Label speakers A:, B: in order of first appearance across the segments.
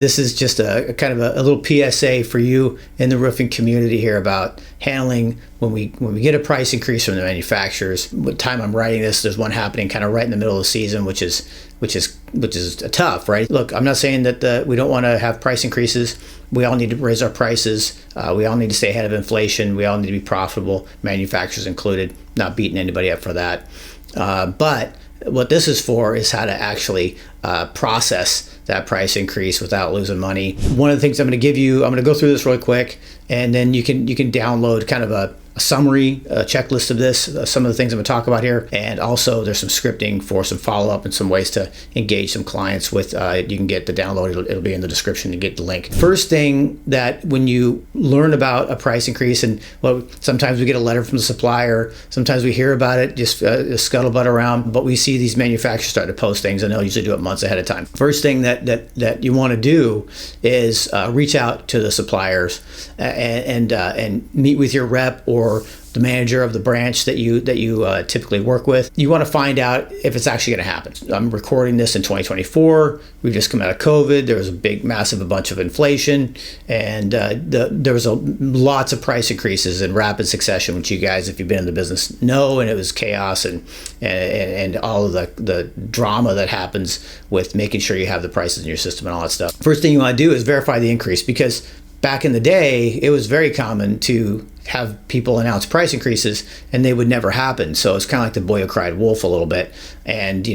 A: This is just a kind of a little PSA for you in the roofing community here about handling when we get a price increase from the manufacturers. What time I'm writing this, there's one happening kind of right in the middle of the season, which is tough, right? Look, I'm not saying that we don't want to have price increases. We all need to raise our prices. We all need to stay ahead of inflation. We all need to be profitable, manufacturers included. Not beating anybody up for that. But what this is for is how to actually process that price increase without losing money. One of the things I'm going to give you, I'm going to go through this really quick, and then you can download kind of a summary, a checklist of this, some of the things I'm going to talk about here, and also there's some scripting for some follow-up and some ways to engage some clients with. You can get the download, it'll be in the description to get the link. First thing, that when you learn about a price increase, and well, sometimes we get a letter from the supplier, sometimes we hear about it, just scuttlebutt around, but we see these manufacturers start to post things, and they'll usually do it months ahead of time. First thing that you want to do is reach out to the suppliers and meet with your rep or the manager of the branch that you typically work with. You want to find out if it's actually going to happen. I'm recording this in 2024. We've just come out of COVID. There was a big, massive, bunch of inflation, and there was lots of price increases in rapid succession, which you guys, if you've been in the business, know. And it was chaos and all of the drama that happens with making sure you have the prices in your system and all that stuff. First thing you want to do is verify the increase, because back in the day, it was very common to have people announce price increases and they would never happen. So it's kind of like the boy who cried wolf a little bit. And,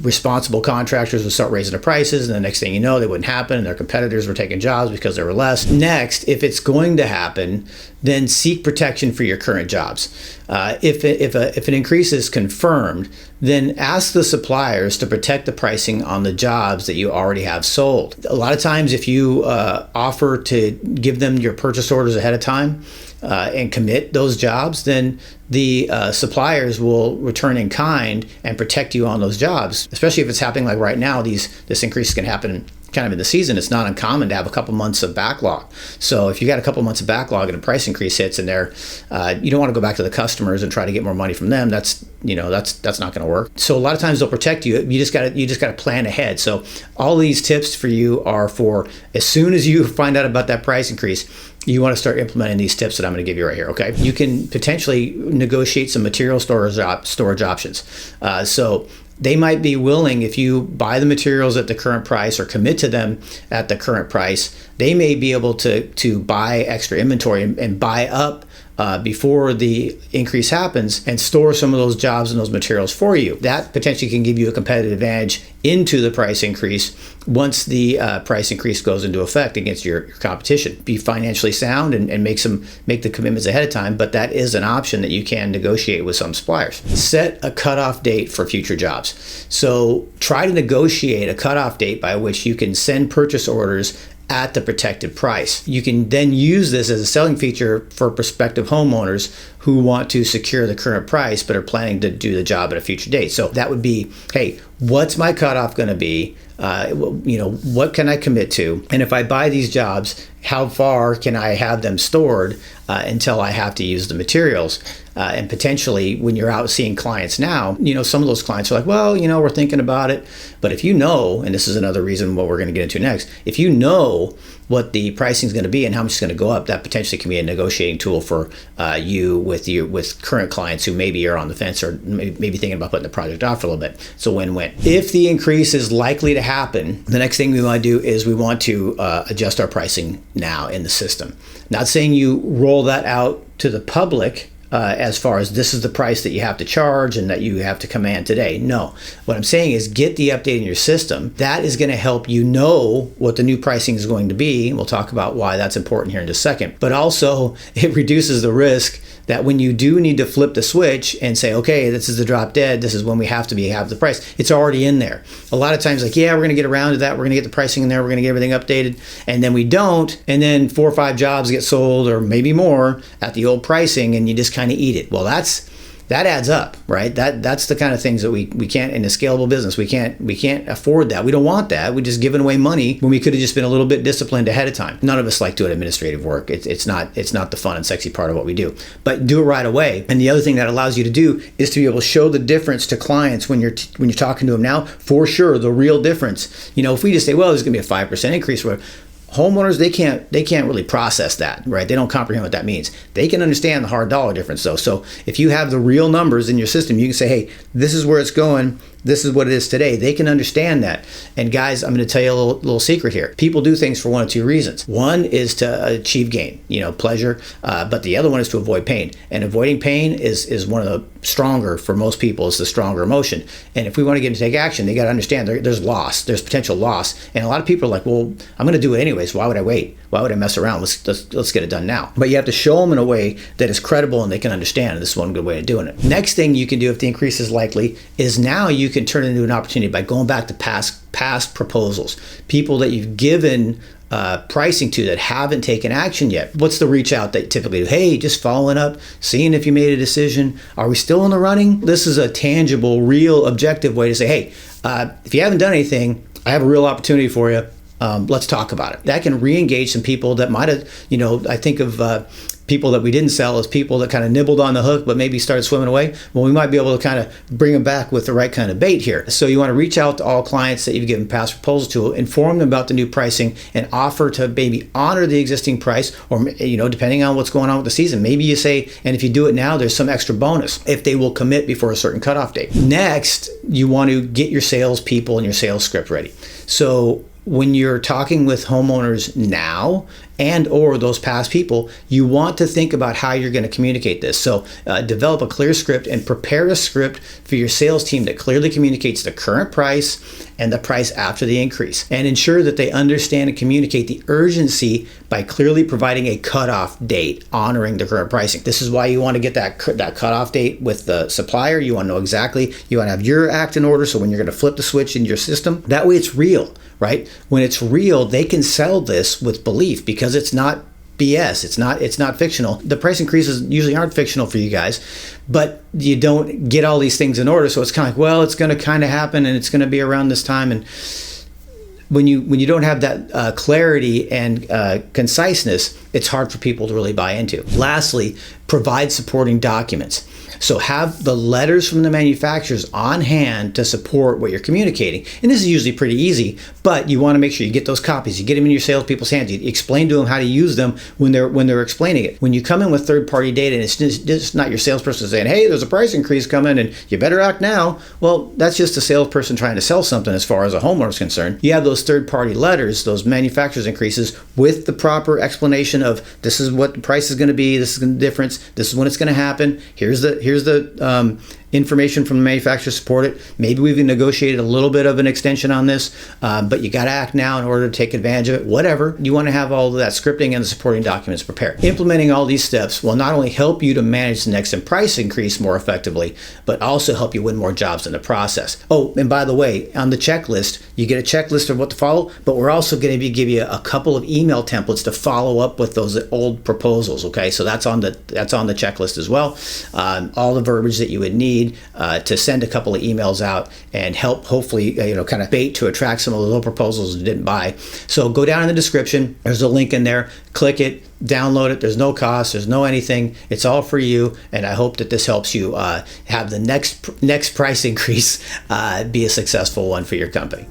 A: responsible contractors would start raising their prices, and the next thing you know, they wouldn't happen, and their competitors were taking jobs because there were less. Next, if it's going to happen, then seek protection for your current jobs. If an increase is confirmed, then ask the suppliers to protect the pricing on the jobs that you already have sold. A lot of times, if you offer to give them your purchase orders ahead of time, and commit those jobs, then the suppliers will return in kind and protect you on those jobs. Especially if it's happening like right now, this increase can happen kind of in the season. It's not uncommon to have a couple months of backlog. So if you got a couple months of backlog and a price increase hits in there, you don't want to go back to the customers and try to get more money from them. That's not going to work. So a lot of times they'll protect you. You just got to plan ahead. So all these tips for you are for as soon as you find out about that price increase, you want to start implementing these tips that I'm going to give you right here, okay? You can potentially negotiate some material storage options. So they might be willing, if you buy the materials at the current price or commit to them at the current price, they may be able to buy extra inventory and buy up before the increase happens and store some of those jobs and those materials for you. That potentially can give you a competitive advantage into the price increase once the price increase goes into effect against your competition. Be financially sound and make the commitments ahead of time, but that is an option that you can negotiate with some suppliers. Set a cutoff date for future jobs. So try to negotiate a cutoff date by which you can send purchase orders at the protected price. You can then use this as a selling feature for prospective homeowners who want to secure the current price but are planning to do the job at a future date. So that would be, hey, what's my cutoff going to be? What can I commit to? And if I buy these jobs, how far can I have them stored until I have to use the materials? And potentially, when you're out seeing clients now, some of those clients are like, well, we're thinking about it. But if and this is another reason what we're going to get into next, if you know what the pricing is going to be and how much it's going to go up, that potentially can be a negotiating tool for you with current clients who maybe are on the fence or maybe thinking about putting the project off for a little bit. It's a win-win. If the increase is likely to happen, the next thing we want to do is we want to adjust our pricing now in the system. Not saying you roll that out to the public as far as this is the price that you have to charge and that you have to command today. No. What I'm saying is get the update in your system. That is going to help you know what the new pricing is going to be. We'll talk about why that's important here in just a second. But also, it reduces the risk that when you do need to flip the switch and say, okay, this is the drop dead, this is when we have the price, it's already in there. A lot of times we're going to get around to that, we're going to get the pricing in there, we're going to get everything updated, and then we don't, and then 4 or 5 jobs get sold, or maybe more, at the old pricing, and you just kind of eat it. Well, that's that adds up, right? That's the kind of things that we can't, in a scalable business, we can't afford that. We don't want that. We're just giving away money when we could have just been a little bit disciplined ahead of time. None of us like doing administrative work. It's not the fun and sexy part of what we do, but do it right away. And the other thing that allows you to do is to be able to show the difference to clients when you're talking to them now, for sure, the real difference. If we just say, well, there's going to be a 5% increase, where homeowners, they can't really process that, right? They don't comprehend what that means. They can understand the hard dollar difference though. So if you have the real numbers in your system, you can say, hey, this is where it's going. This is what it is today. They can understand that. And guys, I'm going to tell you a little secret here. People do things for one of two reasons. One is to achieve gain, pleasure, but the other one is to avoid pain. And avoiding pain is one of the stronger, for most people, is the stronger emotion. And if we want to get them to take action, they got to understand there's loss, there's potential loss. And a lot of people are like, well, I'm going to do it anyways. Why would I wait? Why would I mess around? Let's get it done now. But you have to show them in a way that is credible and they can understand. This is one good way of doing it. Next thing you can do if the increase is likely is now you can turn it into an opportunity by going back to past proposals, people that you've given pricing to that haven't taken action yet. What's the reach out that you typically do? Hey, just following up, seeing if you made a decision. Are we still in the running? This is a tangible, real, objective way to say, hey, if you haven't done anything, I have a real opportunity for you. Let's talk about it. That can re-engage some people that might have, I think of people that we didn't sell as people that kind of nibbled on the hook but maybe started swimming away. Well, we might be able to kind of bring them back with the right kind of bait here. So you want to reach out to all clients that you've given past proposals to, inform them about the new pricing, and offer to maybe honor the existing price, or depending on what's going on with the season, maybe you say, and if you do it now, there's some extra bonus if they will commit before a certain cutoff date. Next, you want to get your sales people and your sales script ready. So when you're talking with homeowners now and or those past people, you want to think about how you're going to communicate this. So develop a clear script and prepare a script for your sales team that clearly communicates the current price and the price after the increase, and ensure that they understand and communicate the urgency by clearly providing a cutoff date honoring the current pricing. This is why you want to get that cutoff date with the supplier. You want to know exactly, you want to have your act in order, so when you're going to flip the switch in your system, that way it's real, right? When it's real, they can sell this with belief because it's not BS. It's not fictional. The price increases usually aren't fictional for you guys, but you don't get all these things in order. So it's kind of like, well, it's going to kind of happen and it's going to be around this time. And when you don't have that clarity and conciseness, it's hard for people to really buy into. Lastly, provide supporting documents. So have the letters from the manufacturers on hand to support what you're communicating. And this is usually pretty easy, but you want to make sure you get those copies. You get them in your salespeople's hands. You explain to them how to use them when they're explaining it. When you come in with third-party data and it's just not your salesperson saying, hey, there's a price increase coming and you better act now. Well, that's just a salesperson trying to sell something as far as a homeowner is concerned. You have those third-party letters, those manufacturers increases with the proper explanation of this is what the price is going to be, this is the difference, this is when it's going to happen, here's the information from the manufacturer to support it. Maybe we've negotiated a little bit of an extension on this, but you got to act now in order to take advantage of it. Whatever. You want to have all of that scripting and the supporting documents prepared. Implementing all these steps will not only help you to manage the next price increase more effectively, but also help you win more jobs in the process. Oh, and by the way, on the checklist, you get a checklist of what to follow, but we're also going to give you a couple of email templates to follow up with those old proposals. Okay, so that's on the checklist as well. All the verbiage that you would need to send a couple of emails out and help hopefully kind of bait to attract some of those old proposals that didn't buy. So go down in the description. There's a link in there. Click it, download it. There's no cost. There's no anything. It's all for you. And I hope that this helps you have the next price increase be a successful one for your company.